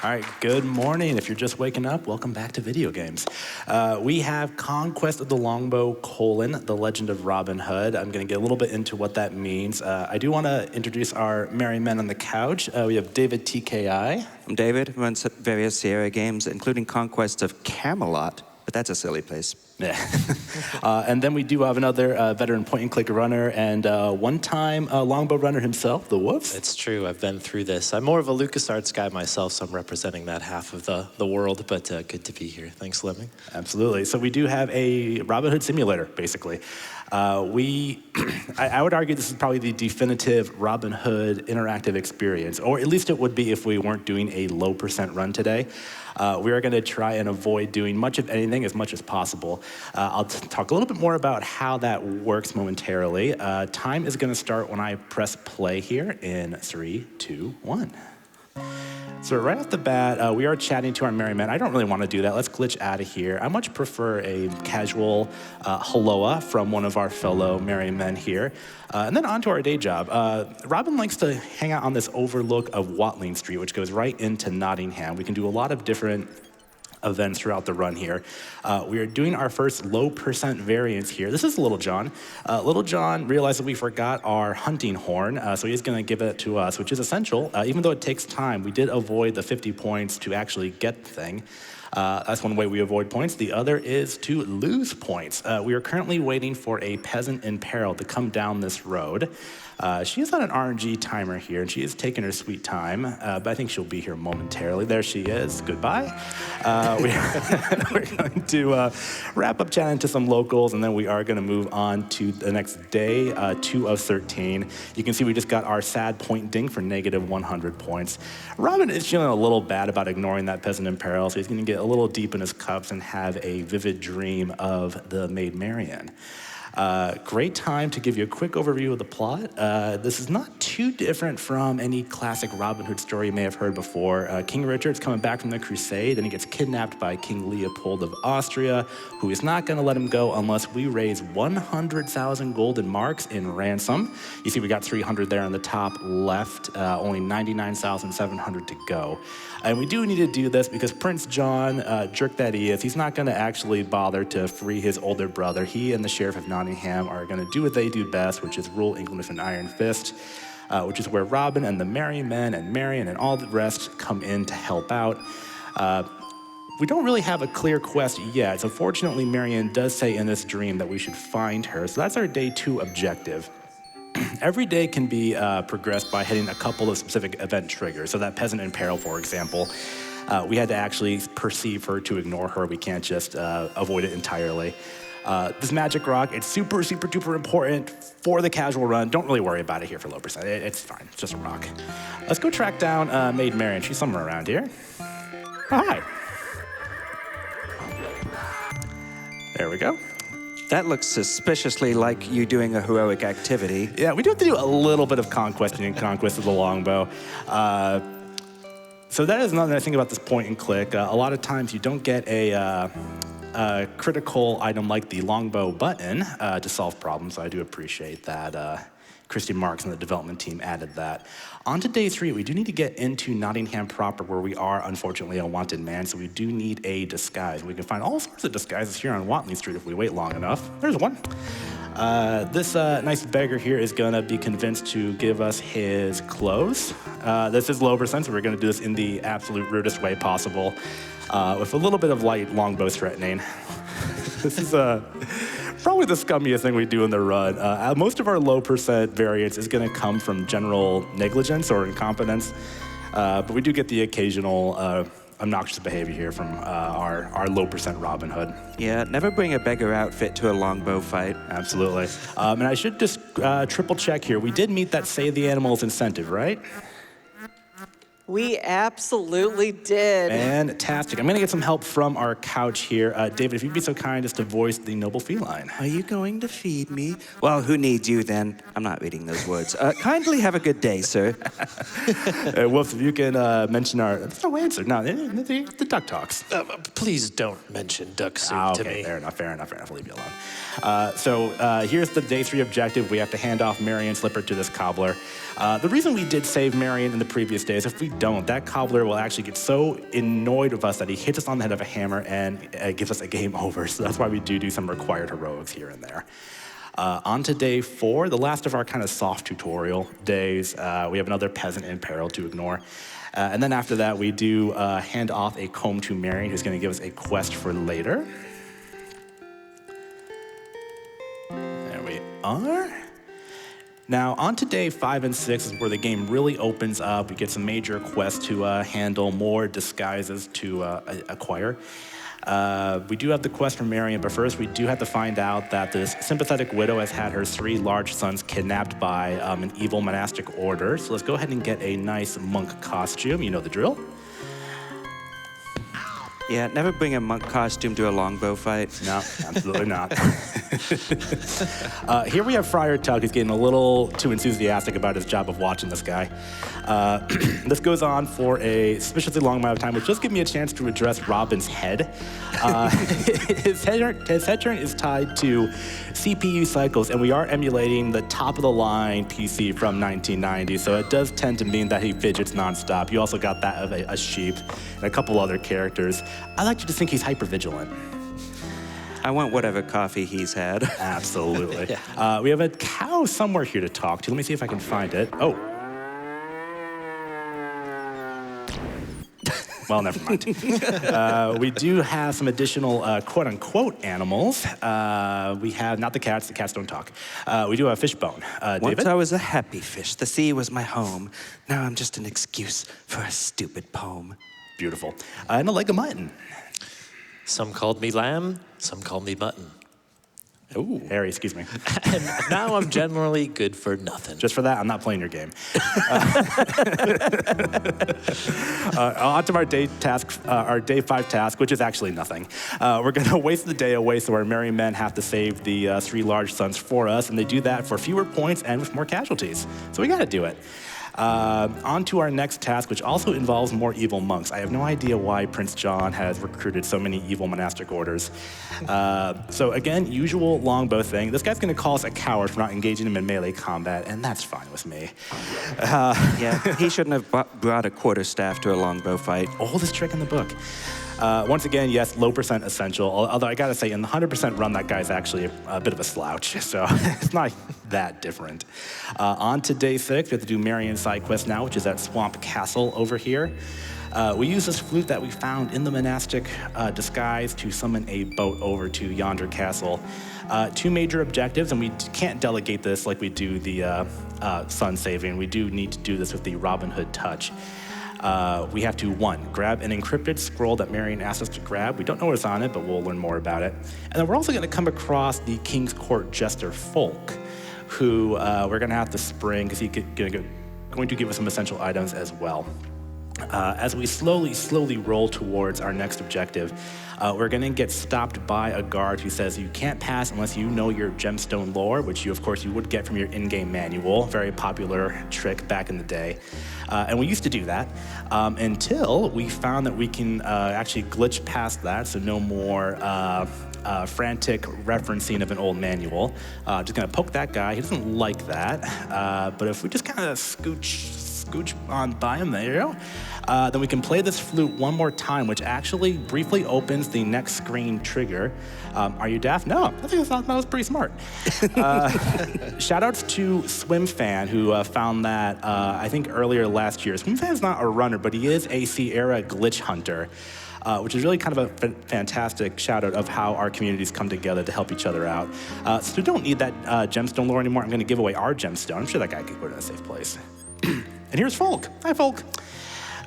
All right, good morning. If you're just waking up, welcome back to video games. We have Conquest of the Longbow, The Legend of Robin Hood. I'm going to get a little bit into what that means. I do want to introduce our merry men on the couch. We have davidtki. I'm David. I run various Sierra games, including Conquests of Camelot, but that's a silly place. Yeah. And then we do have another veteran point-and-click runner and one-time longbow runner himself, the Woofs. It's true. I've been through this. I'm more of a LucasArts guy myself, so I'm representing that half of the world, but good to be here. Thanks, Lemming. Absolutely. So we do have a Robin Hood simulator, basically. I would argue this is probably the definitive Robin Hood interactive experience, or at least it would be if we weren't doing a low percent run today. We are going to try and avoid doing much of anything as much as possible. I'll talk a little bit more about how that works momentarily. Time is going to start when I press play here in 3, 2, 1. So right off the bat, we are chatting to our merry men. I don't really want to do that. Let's glitch out of here. I much prefer a casual helloa from one of our fellow merry men here. And then on to our day job. Robin likes to hang out on this overlook of Watling Street, which goes right into Nottingham. We can do a lot of different events throughout the run here. We are doing our first low percent variance here. This is Little John. Little John realized that we forgot our hunting horn, so he's going to give it to us, which is essential. Even though it takes time, we did avoid the 50 points to actually get the thing. That's one way we avoid points. The other is to lose points. We are currently waiting for a peasant in peril to come down this road. She is on an RNG timer here, and she is taking her sweet time, but I think she'll be here momentarily. There she is. Goodbye. We're going to wrap up chatting to some locals, and then we are going to move on to the next day, 2 of 13. You can see we just got our sad point ding for negative 100 points. Robin is feeling a little bad about ignoring that peasant in peril, so he's going to get a little deep in his cups and have a vivid dream of the Maid Marian. Great time to give you a quick overview of the plot. This is not too different from any classic Robin Hood story you may have heard before. King Richard's coming back from the crusade, and he gets kidnapped by King Leopold of Austria, who is not going to let him go unless we raise 100,000 golden marks in ransom. You see we got 300 there on the top left, only 99,700 to go. And we do need to do this because Prince John, jerk that he is, he's not going to actually bother to free his older brother. He and the Sheriff of Nottingham are going to do what they do best, which is rule England with an iron fist, which is where Robin and the merry men and Marian and all the rest come in to help out. We don't really have a clear quest yet, so fortunately Marian does say in this dream that we should find her, so that's our day 2 objective. Every day can be progressed by hitting a couple of specific event triggers. So that peasant in peril, for example, we had to actually perceive her to ignore her. We can't just avoid it entirely. This magic rock, it's super, super duper important for the casual run. Don't really worry about it here for low percent. It's fine, it's just a rock. Let's go track down Maid Marian. She's somewhere around here. Oh, hi. There we go. That looks suspiciously like you doing a heroic activity. Yeah, we do have to do a little bit of conquesting in Conquest of the Longbow. So that is another thing about this point and click. A lot of times you don't get a critical item like the longbow button to solve problems. So I do appreciate that Christy Marks and the development team added that. On to day 3, we do need to get into Nottingham proper, where we are, unfortunately, a wanted man, so we do need a disguise. We can find all sorts of disguises here on Watling Street if we wait long enough. There's one. This nice beggar here is gonna be convinced to give us his clothes. This is low percent, so we're gonna do this in the absolute rudest way possible, with a little bit of light longbow threatening. This is probably the scummiest thing we do in the run. Most of our low percent variance is gonna come from general negligence or incompetence, but we do get the occasional obnoxious behavior here from our low percent Robin Hood. Yeah, never bring a beggar outfit to a longbow fight. Absolutely. And I should just triple check here. We did meet that save the animals incentive, right? We absolutely did. Fantastic. I'm going to get some help from our couch here. David, if you'd be so kind as to voice the noble feline. Are you going to feed me? Well, who needs you then? I'm not reading those words. Kindly have a good day, sir. Wolf, if you can mention our... That's no answer. No, the duck talks. Please don't mention duck soup to me. Fair enough. I'll leave you alone. So here's the day 3 objective. We have to hand off Marian Slipper to this cobbler. The reason we did save Marian in the previous days, if we don't, that cobbler will actually get so annoyed with us that he hits us on the head of a hammer and gives us a game over. So that's why we do some required heroics here and there. On to day 4, the last of our kind of soft tutorial days. We have another peasant in peril to ignore. And then after that, we do hand off a comb to Marion, who's going to give us a quest for later. There we are. Now, on to day 5 and 6 is where the game really opens up. We get some major quests to handle, more disguises to acquire. We do have the quest from Marion, but first we do have to find out that this sympathetic widow has had her 3 large sons kidnapped by an evil monastic order. So let's go ahead and get a nice monk costume. You know the drill. Yeah, never bring a monk costume to a longbow fight. No, absolutely not. Here we have Friar Tuck, who's getting a little too enthusiastic about his job of watching this guy. This goes on for a suspiciously long amount of time, which does give me a chance to address Robin's head. His head turn is tied to CPU cycles, and we are emulating the top-of-the-line PC from 1990, so it does tend to mean that he fidgets nonstop. You also got that of a sheep and a couple other characters. I like to just think he's hyper-vigilant. I want whatever coffee he's had. Absolutely. Yeah. We have a cow somewhere here to talk to. Let me see if I can find it. Oh. Well, never mind. We do have some additional quote-unquote animals. We have, not the cats don't talk. We do have Fishbone. Once David? I was a happy fish. The sea was my home. Now I'm just an excuse for a stupid poem. Beautiful. And a leg of mutton. Some called me lamb, some called me mutton. Ooh, Harry, excuse me. And now I'm generally good for nothing. Just for that, I'm not playing your game. On to our day 5 task, which is actually nothing. We're going to waste the day away, so our merry men have to save the 3 large sons for us, and they do that for fewer points and with more casualties. So we got to do it. On to our next task, which also involves more evil monks. I have no idea why Prince John has recruited so many evil monastic orders. So again, usual longbow thing. This guy's going to call us a coward for not engaging him in melee combat, and that's fine with me. Yeah, he shouldn't have brought a quarterstaff to a longbow fight. Oldest trick in the book. Once again, yes, low percent essential. Although I gotta say, in the 100% run, that guy's actually a bit of a slouch, so it's not that different. On to day 6, we have to do Marion's side quest now, which is at Swamp Castle over here. We use this flute that we found in the monastic disguise to summon a boat over to yonder castle. 2 major objectives, and we can't delegate this like we do the sun saving. We do need to do this with the Robin Hood touch. We have to, 1, grab an encrypted scroll that Marion asked us to grab. We don't know what's on it, but we'll learn more about it. And then we're also going to come across the King's Court Jester Folk, who we're going to have to spring because he's going to give us some essential items as well. As we slowly roll towards our next objective, we're going to get stopped by a guard who says you can't pass unless you know your gemstone lore, which of course you would get from your in-game manual. Very popular trick back in the day. And we used to do that until we found that we can actually glitch past that, so no more frantic referencing of an old manual. Just going to poke that guy. He doesn't like that. But if we just kind of scooch on by him, there you go. Then we can play this flute one more time, which actually briefly opens the next screen trigger. Are you daft? No, I think that was pretty smart. Shout outs to SwimFan, who found that, I think earlier last year. SwimFan is not a runner, but he is a Sierra glitch hunter. Which is really kind of a fantastic shout out of how our communities come together to help each other out. So we don't need that gemstone lore anymore. I'm going to give away our gemstone. I'm sure that guy could put it in a safe place. And here's Folk. Hi, Folk.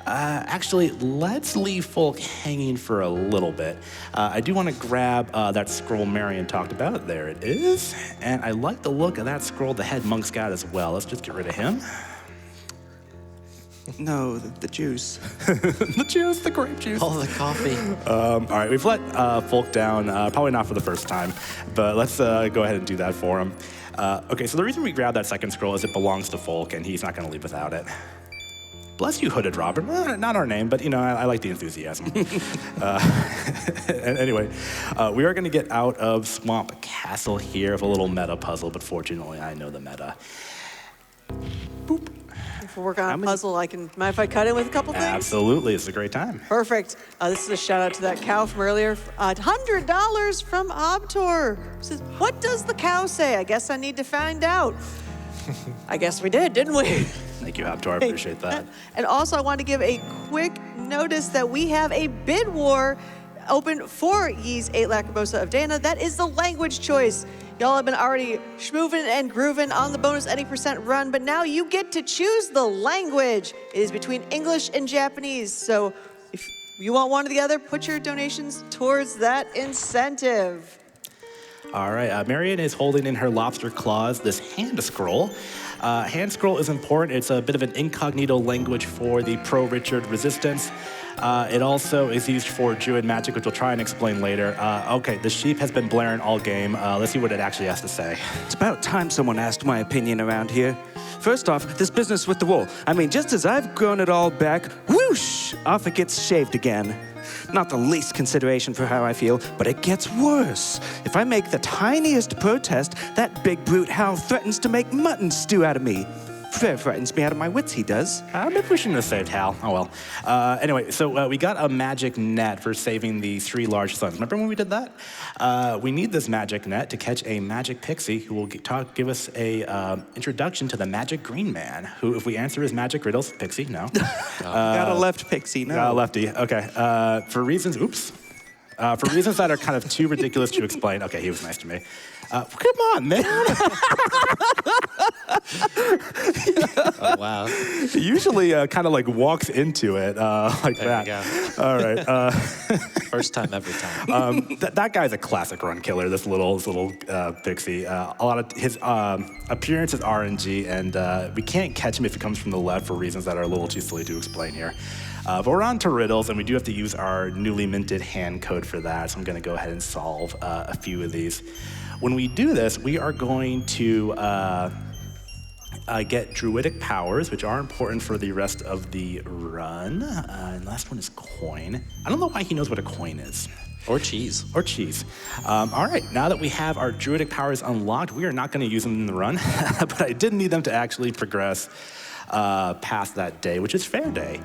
Actually, let's leave Folk hanging for a little bit. I do want to grab that scroll Marion talked about. There it is. And I like the look of that scroll the head monk's got as well. Let's just get rid of him. No, the juice. The juice, the grape juice. All the coffee. All right, we've let Folk down, probably not for the first time, but let's go ahead and do that for him. Okay, so the reason we grabbed that second scroll is it belongs to Folk, and he's not going to leave without it. Bless you, Hooded Robert. Not our name, but, you know, I like the enthusiasm. Anyway, we are going to get out of Swamp Castle here with a little meta puzzle, but fortunately, I know the meta. Boop. if we're working on a many- puzzle, mind if I cut in with a couple things? Absolutely, it's a great time. Perfect. This is a shout out to that cow from earlier. $100 from Obtor. Says, what does the cow say? I guess I need to find out. I guess we did, didn't we? Thank you, Aptor. I appreciate that. And also, I want to give a quick notice that we have a bid war open for Yee's 8 Lacrimosa of Dana. That is the language choice. Y'all have been already schmooving and grooving on the bonus any percent run, but now you get to choose the language. It is between English and Japanese. So if you want one or the other, put your donations towards that incentive. All right, Marion is holding in her lobster claws this hand scroll. Hand scroll is important. It's a bit of an incognito language for the pro-Richard resistance. It also is used for Druid magic, which we'll try and explain later. Okay, the sheep has been blaring all game. Let's see what it actually has to say. It's about time someone asked my opinion around here. First off, this business with the wool. I mean, just as I've grown it all back, whoosh, off it gets shaved again. Not the least consideration for how I feel, but it gets worse. If I make the tiniest protest, that big brute Hal threatens to make mutton stew out of me. Frightens me out of my wits, he does. Maybe we shouldn't have saved Hal. Oh well. Anyway, so we got a magic net for saving the 3 large suns. Remember when we did that? We need this magic net to catch a magic pixie who will give us a introduction to the magic green man, who, if we answer his magic riddles, pixie, no. Got a left pixie, no. Got a lefty, okay. For reasons that are kind of too ridiculous to explain. Okay, he was nice to me. Come on, man. Oh, wow. He usually kind of like walks into it like There that. you go. All right. First time, every time. That guy's a classic run killer. This little pixie. A lot of his appearance is RNG, and we can't catch him if he comes from the left for reasons that are a little too silly to explain here. But we're on to riddles, and we do have to use our newly minted hand code for that. So I'm going to go ahead and solve a few of these. When we do this, we are going to get druidic powers, which are important for the rest of the run. And last one is coin. I don't know why he knows what a coin is. Or cheese. Or cheese. All right, now that we have our druidic powers unlocked, we are not going to use them in the run, but I did need them to actually progress past that day, which is Fair Day.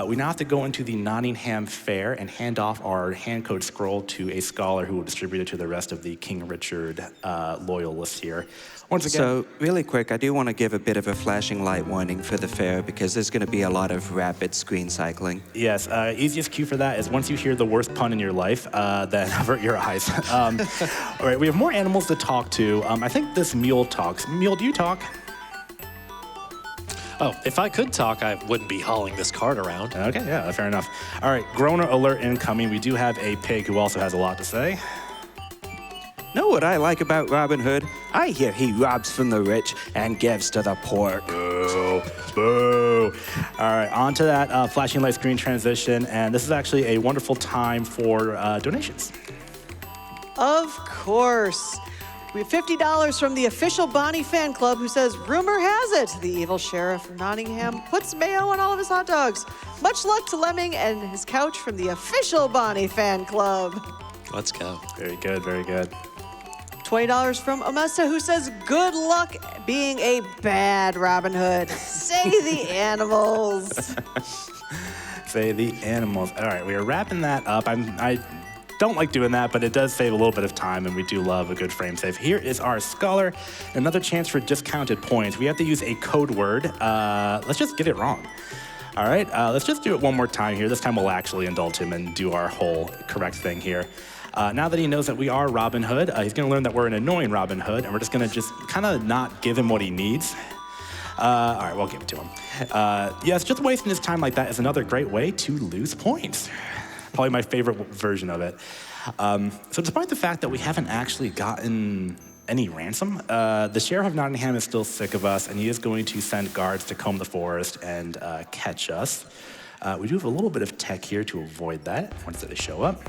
We now have to go into the Nottingham Fair and hand off our hand code scroll to a scholar who will distribute it to the rest of the King Richard loyalists here. Once again, So, really quick, I do want to give a bit of a flashing light warning for the fair because there's going to be a lot of rapid screen cycling. yes, easiest cue for that is once you hear the worst pun in your life, then avert your eyes. All right, we have more animals to talk to. I think this mule talks. Mule, do you talk? Oh, if I could talk, I wouldn't be hauling this cart around. Okay, yeah, fair enough. All right, groaner alert incoming. We do have a pig who also has a lot to say. Know what I like about Robin Hood? I hear he robs from the rich and gives to the poor. Boo, boo. All right, on to that flashing light screen transition, and this is actually a wonderful time for donations. Of course. We have $50 from the official Bonnie fan club who says, rumor has it, the evil sheriff of Nottingham puts mayo on all of his hot dogs. Much luck to Lemming and his couch from the official Bonnie fan club. Let's go. Very good, very good. $20 from Omesta who says, good luck being a bad Robin Hood. Say the animals. Say the animals. All right, we are wrapping that up. I don't like doing that, but it does save a little bit of time, and we do love a good frame save. Here is our scholar. Another chance for discounted points. We have to use a code word. Let's just get it wrong. All right, let's just do it one more time here. This time we'll actually indulge him and do our whole correct thing here. Now that he knows that we are Robin Hood, he's going to learn that we're an annoying Robin Hood, and we're just going to kind of not give him what he needs. All right, we'll give it to him. Yes, just wasting his time like that is another great way to lose points. Probably my favorite version of it. So despite the fact that we haven't actually gotten any ransom, the Sheriff of Nottingham is still sick of us, and he is going to send guards to comb the forest and catch us. We do have a little bit of tech here to avoid that once they show up.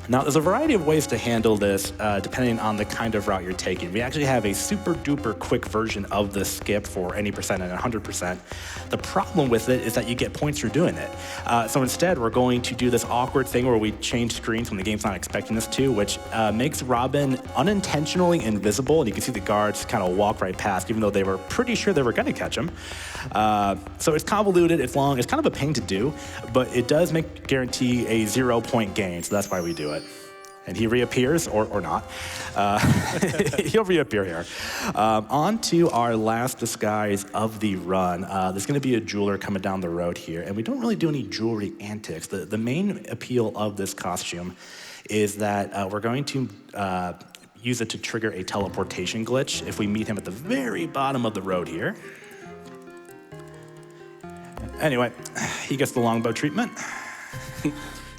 Now, there's a variety of ways to handle this depending on the kind of route you're taking. We actually have a super duper quick version of the skip for any percent and 100%. The problem with it is that you get points for doing it. So instead, we're going to do this awkward thing where we change screens when the game's not expecting us to, which makes Robin unintentionally invisible, and you can see the guards kind of walk right past, even though they were pretty sure they were going to catch him. So it's convoluted, it's long, it's kind of a pain to do, but it does guarantee a 0-point gain, so that's why we do it. And he reappears, or not. He'll reappear here. On to our last disguise of the run. There's going to be a jeweler coming down the road here, and we don't really do any jewelry antics. The main appeal of this costume is that we're going to use it to trigger a teleportation glitch if we meet him at the very bottom of the road here. Anyway, he gets the longbow treatment.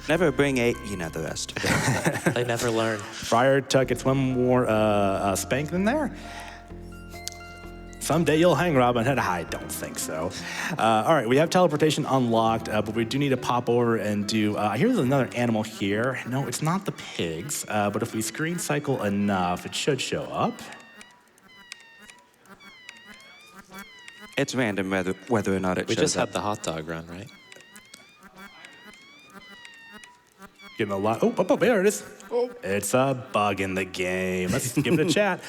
Never bring a, you know the rest. They never learn. Friar Tuck gets one more spank in there. Someday you'll hang Robin Hood. I don't think so. All right, we have teleportation unlocked, but we do need to pop over and do, here's another animal here. No, it's not the pigs, but if we screen cycle enough, it should show up. It's random whether or not it We shows just up. had the hot dog run, right? Getting a lot. Oh, there it is. Oh. It's a bug in the game. Let's give it a chat.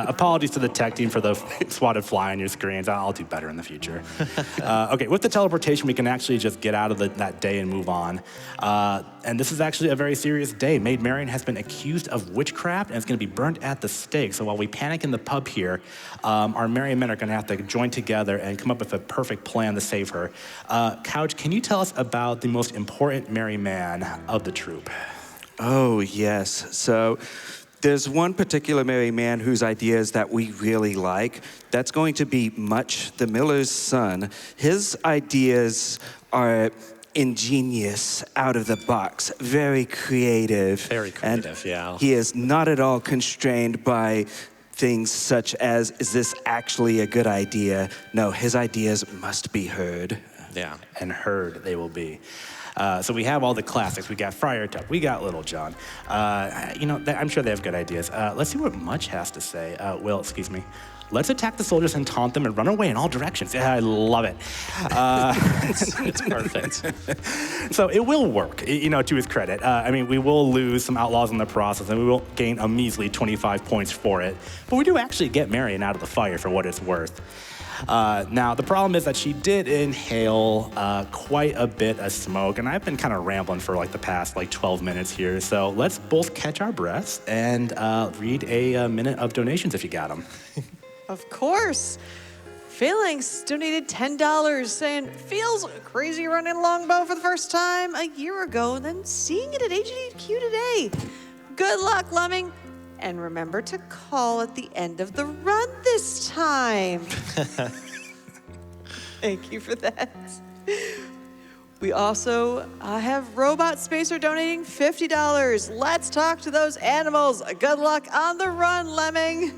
Apologies to the tech team for the swatted fly on your screens. I'll do better in the future. Okay, with the teleportation, we can actually just get out of that day and move on. And this is actually a very serious day. Maid Marian has been accused of witchcraft and is going to be burnt at the stake. So while we panic in the pub here, our merry men are going to have to join together and come up with a perfect plan to save her. Couch, can you tell us about the most important merry man of the troop? Oh, yes. So there's one particular merry man whose ideas that we really like. That's going to be Much, the miller's son. His ideas are ingenious, out of the box, very creative. Very creative, and yeah. He is not at all constrained by things such as, is this actually a good idea? No, his ideas must be heard. Yeah. And heard they will be. So we have all the classics. We got Friar Tuck. We got Little John. I'm sure they have good ideas. Let's see what Much has to say. Will, excuse me. Let's attack the soldiers and taunt them and run away in all directions. Yeah, I love it. It's perfect. So it will work, to his credit. We will lose some outlaws in the process, and we will gain a measly 25 points for it. But we do actually get Marian out of the fire for what it's worth. Now, the problem is that she did inhale quite a bit of smoke, and I've been kind of rambling for the past 12 minutes here. So let's both catch our breaths and read a minute of donations if you got them. Of course. Phalanx donated $10, saying, feels crazy running Longbow for the first time a year ago, then seeing it at HDQ today. Good luck, Lemming. And remember to call at the end of the run this time. Thank you for that. We also have Robot Spacer donating $50. Let's talk to those animals. Good luck on the run, Lemming.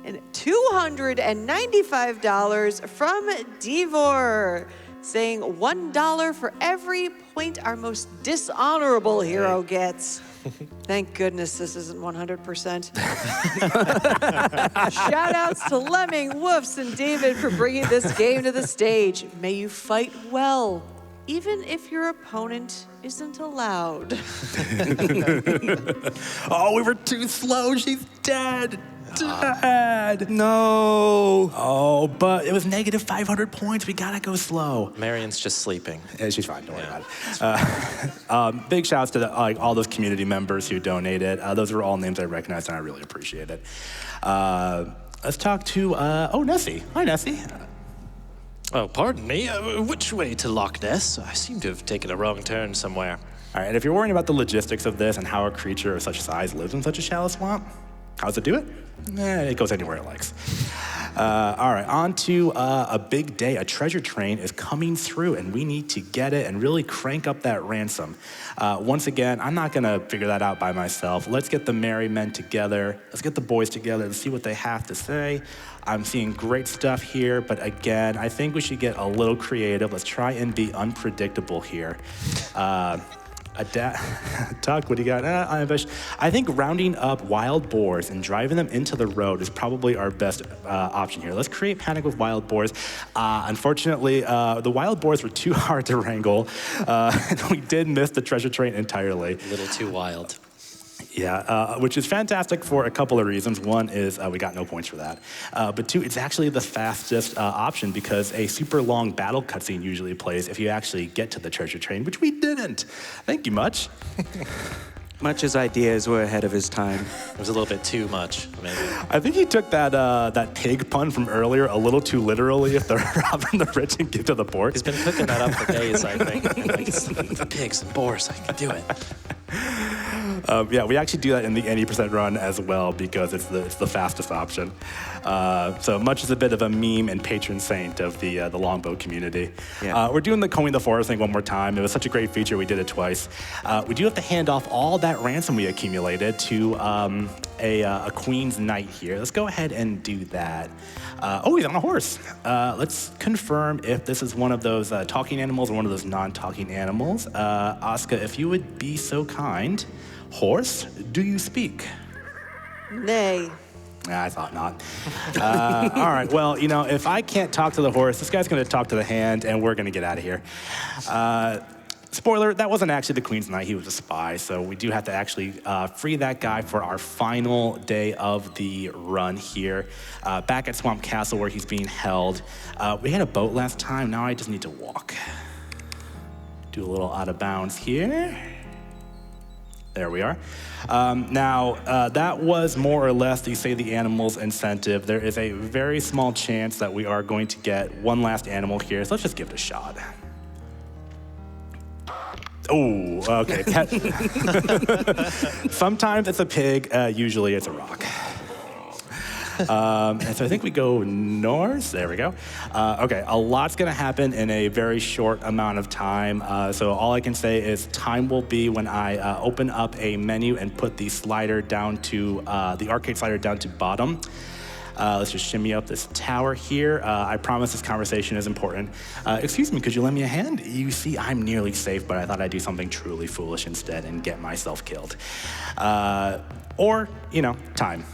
And $295 from Devor, saying $1 for every point our most dishonorable hero gets. Thank goodness this isn't 100%. Shout outs to Lemming, Woofs, and David for bringing this game to the stage. May you fight well, even if your opponent isn't allowed. Oh, we were too slow. She's dead. Dead. No. Oh, but it was negative 500 points. We gotta go slow. Marian's just sleeping. Yeah, she's fine. Don't worry about it. Big shouts to all those community members who donated. Those are all names I recognize, and I really appreciate it. Let's talk to Nessie. Hi, Nessie. Oh, pardon me. Which way to Loch Ness? I seem to have taken a wrong turn somewhere. All right, and if you're worrying about the logistics of this and how a creature of such size lives in such a shallow swamp, how does it do it? It goes anywhere it likes. All right, on to a big day. A treasure train is coming through, and we need to get it and really crank up that ransom. Once again, I'm not going to figure that out by myself. Let's get the merry men together. Let's get the boys together and see what they have to say. I'm seeing great stuff here, but again, I think we should get a little creative. Let's try and be unpredictable here. Tuck, what do you got? I think rounding up wild boars and driving them into the road is probably our best option here. Let's create panic with wild boars. Unfortunately, the wild boars were too hard to wrangle. And we did miss the treasure train entirely. A little too wild. Yeah, which is fantastic for a couple of reasons. One is we got no points for that. But two, it's actually the fastest option because a super long battle cutscene usually plays if you actually get to the treasure train, which we didn't. Thank you, Much. Much's ideas were ahead of his time. It was a little bit too much, maybe. I think he took that pig pun from earlier a little too literally. If they're robbing the rich and give to the poor. He's been cooking that up for days, I think. Like, the pigs and boars, I can do it. Yeah, we actually do that in the 80% run as well because it's the fastest option. So Much is a bit of a meme and patron saint of the Longbow community. Yeah. We're doing the combing the forest thing one more time. It was such a great feature, we did it twice. We do have to hand off all that ransom we accumulated to a Queen's Knight here. Let's go ahead and do that. He's on a horse. Let's confirm if this is one of those talking animals or one of those non-talking animals. Asuka, if you would be so kind. Horse, do you speak? Nay. I thought not. All right, well, if I can't talk to the horse, this guy's going to talk to the hand, and we're going to get out of here. Spoiler, that wasn't actually the Queen's Knight. He was a spy, so we do have to actually free that guy for our final day of the run here. Back at Swamp Castle where he's being held. We had a boat last time. Now I just need to walk. Do a little out of bounds here. There we are. Now, that was more or less the Save the Animals incentive. There is a very small chance that we are going to get one last animal here, so let's just give it a shot. Oh, okay. Sometimes it's a pig, usually it's a rock. And so I think we go north. There we go. Okay, a lot's going to happen in a very short amount of time. So all I can say is time will be when I open up a menu and put the slider down to, the arcade slider down to bottom. Let's just shimmy up this tower here. I promise this conversation is important. Excuse me, could you lend me a hand? You see, I'm nearly safe, but I thought I'd do something truly foolish instead and get myself killed. Or, time.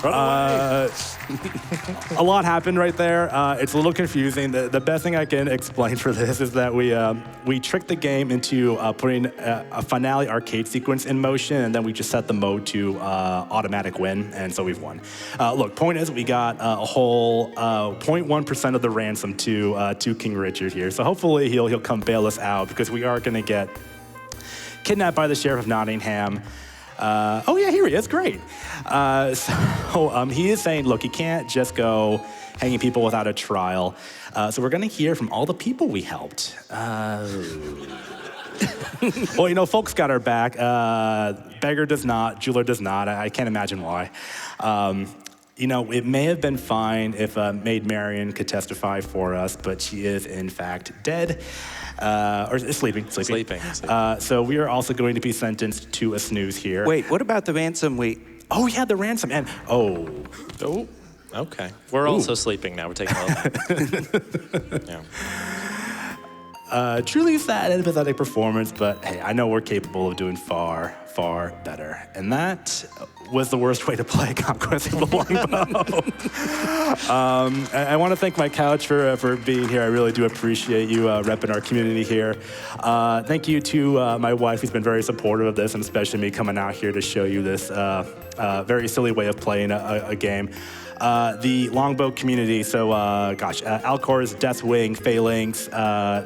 A lot happened right there. It's a little confusing. The best thing I can explain for this is that we tricked the game into putting a finale arcade sequence in motion, and then we just set the mode to automatic win, and so we've won. Look, point is we got a whole 0.1% of the ransom to King Richard here, so hopefully he'll come bail us out because we are going to get kidnapped by the Sheriff of Nottingham. Oh yeah, here he is, great. So he is saying, look, you can't just go hanging people without a trial. So we're gonna hear from all the people we helped. Well, folks got our back. Beggar does not, jeweler does not. I can't imagine why. It may have been fine if Maid Marian could testify for us, but she is in fact dead. Or sleeping. So we are also going to be sentenced to a snooze here. Wait, what about the ransom Oh, yeah, the ransom. And, Okay. We're also sleeping now. We're taking a little nap. Yeah. Truly sad and pathetic performance, but hey, I know we're capable of doing far, far better. And that was the worst way to play Conquests of the Longbow. I want to thank my couch for being here. I really do appreciate you repping our community here. Thank you to my wife, who's been very supportive of this, and especially me coming out here to show you this very silly way of playing a game. The Longbow community, so Alcor's, Deathwing, Phalanx,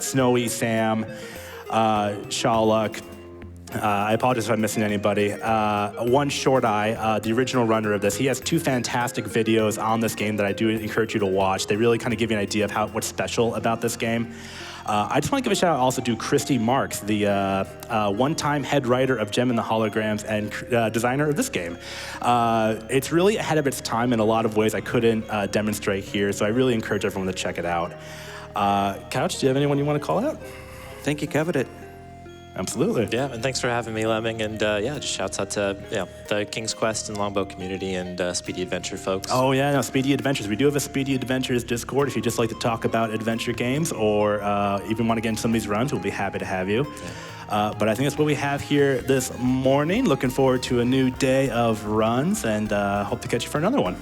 Snowy, Sam, Shaluk. I apologize if I'm missing anybody. One Short Eye, the original runner of this, he has 2 fantastic videos on this game that I do encourage you to watch. They really kind of give you an idea of what's special about this game. I just want to give a shout out also to Christy Marks, the one-time head writer of Gem and the Holograms and designer of this game. It's really ahead of its time in a lot of ways I couldn't demonstrate here, so I really encourage everyone to check it out. Couch, do you have anyone you want to call out? I think you covered it. Absolutely. Yeah, and thanks for having me, Lemming. And yeah, just shouts out to the King's Quest and Longbow community and Speedy Adventure folks. Oh yeah, no, Speedy Adventures. We do have a Speedy Adventures Discord. If you just like to talk about adventure games or even want to get into some of these runs, we'll be happy to have you. Yeah. But I think that's what we have here this morning. Looking forward to a new day of runs and hope to catch you for another one.